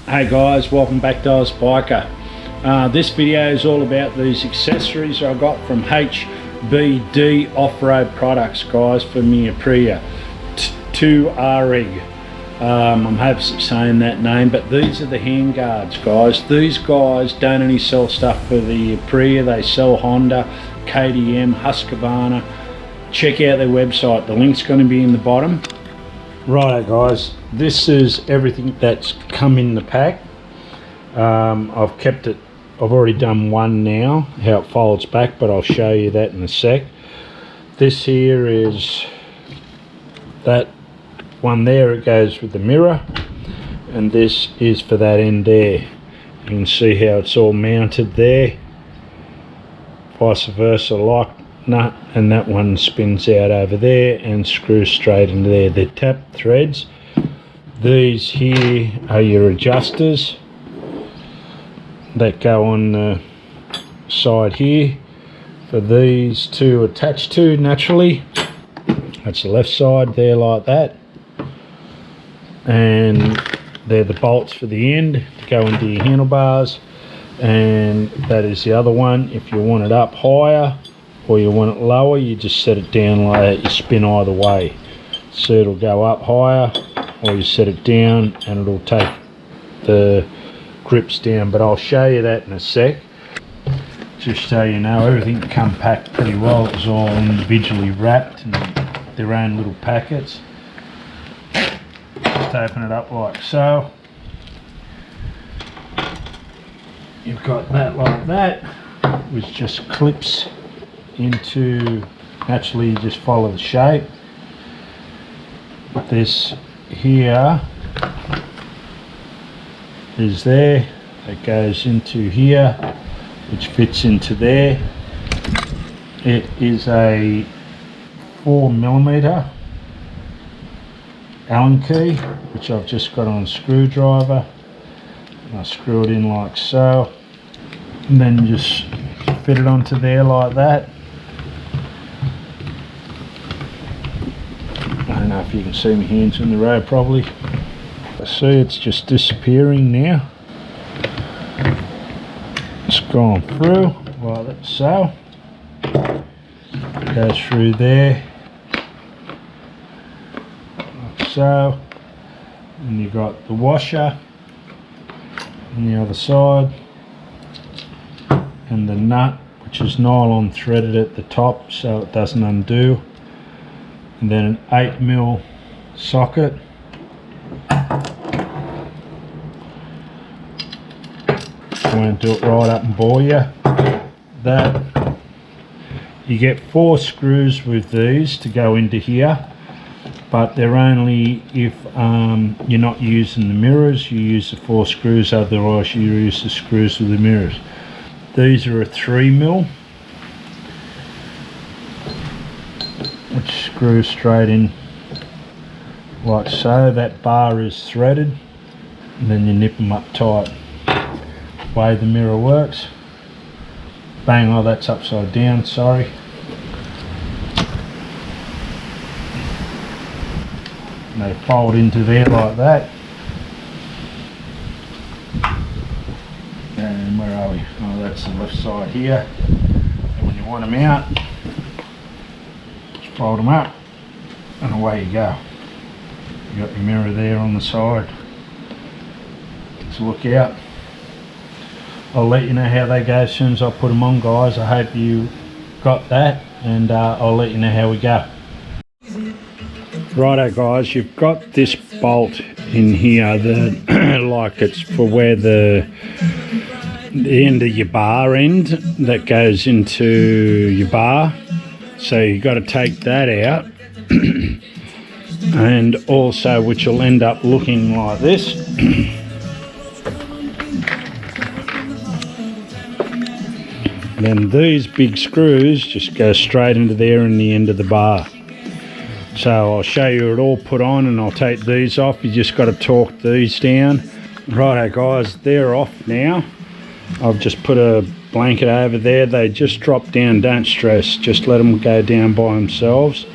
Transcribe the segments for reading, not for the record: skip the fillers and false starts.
Hey guys, welcome back to Oz Biker. This video is all about these accessories I got from HDB Off-Road products, guys, for my Aprilia Tuareg. I'm hoping saying that name, but these are the Handguards, guys. These guys don't only sell stuff for the Aprilia, they sell Honda, KTM, Husqvarna. Check out their website, the link's going to be in the bottom. Righto guys, this is everything that's come in the pack. I've kept it, I've already done one now, how it folds back, but I'll show you that in a sec. This here is that one there, it goes with the mirror, and this is for that end there. You can see how it's all mounted there, vice versa like nut, and that one spins out over there and screws straight into there. They're tap threads. These here are your adjusters that go on the side here for these to attach to naturally. That's the left side there, like that, and they're the bolts for the end to go into your handlebars, and that is the other one. If you want it up higher or you want it lower, you just set it down like that. You spin either way, so it'll go up higher, or you set it down and it'll take the grips down, but I'll show you that in a sec. Just so you know, everything come packed pretty well. It was all individually wrapped in their own little packets. Just open it up like so. You've got that like that, which just clips into, naturally you just follow the shape. This here is there, it goes into here, which fits into there. It is a 4mm Allen key, which I've just got on a screwdriver, and I screw it in like so, and then just fit it onto there like that. I don't know if you can see my hands in the road probably. I see it's just disappearing now. It's gone through like that, so it goes through there like so, and you got the washer on the other side, and the nut, which is nylon threaded at the top so it doesn't undo, and then an 8mm socket. I won't do it right up and bore you. That you get 4 screws with these to go into here, but they're only if you're not using the mirrors. You use the 4 screws, otherwise you use the screws with the mirrors. These are a 3mm, which screws straight in like so. That bar is threaded, and then you nip them up tight. Way the mirror works. Bang, oh that's upside down, sorry. And they fold into there like that. And where are we? Oh, that's the left side here. And when you want them out, just fold them up and away you go. You got your mirror there on the side. So look out. I'll let you know how they go as soon as I put them on, guys. I hope you got that, and I'll let you know how we go. Righto guys, you've got this bolt in here that like it's for where the end of your bar end that goes into your bar, so you've got to take that out. And also, which will end up looking like this. Then these big screws just go straight into there in the end of the bar. So I'll show you it all put on, and I'll take these off. You just got to torque these down. Righto guys, they're off now. I've just put a blanket over there. They just drop down, don't stress, just let them go down by themselves.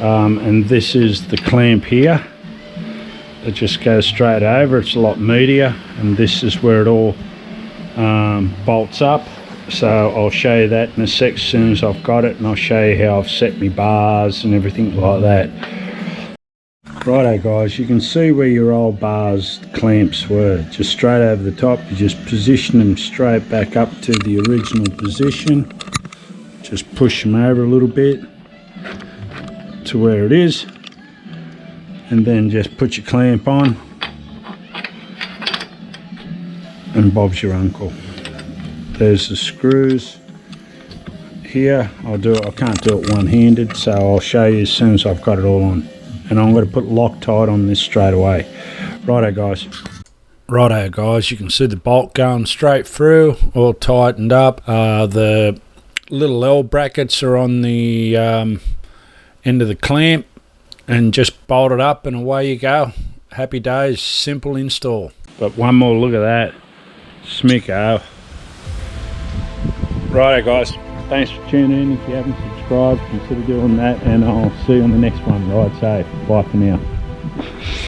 And this is the clamp here it just goes straight over. It's a lot meatier, and this is where it all bolts up. So I'll show you that in a sec as soon as I've got it, and I'll show you how I've set my bars and everything like that. Righto guys, you can see where your old bars clamps were, just straight over the top. You just position them straight back up to the original position, just push them over a little bit to where it is, and then just put your clamp on, and Bob's your uncle. There's the screws here. I can't do it one-handed, so I'll show you as soon as I've got it all on. And I'm going to put Loctite on this straight away. Righto guys, you can see the bolt going straight through, all tightened up. The little L brackets are on the end of the clamp, and just bolt it up and away you go. Happy days, simple install. But one more look at that, smicko. Righto guys, thanks for tuning in. If you haven't subscribed, consider doing that, and I'll see you on the next one. Ride safe. Bye for now.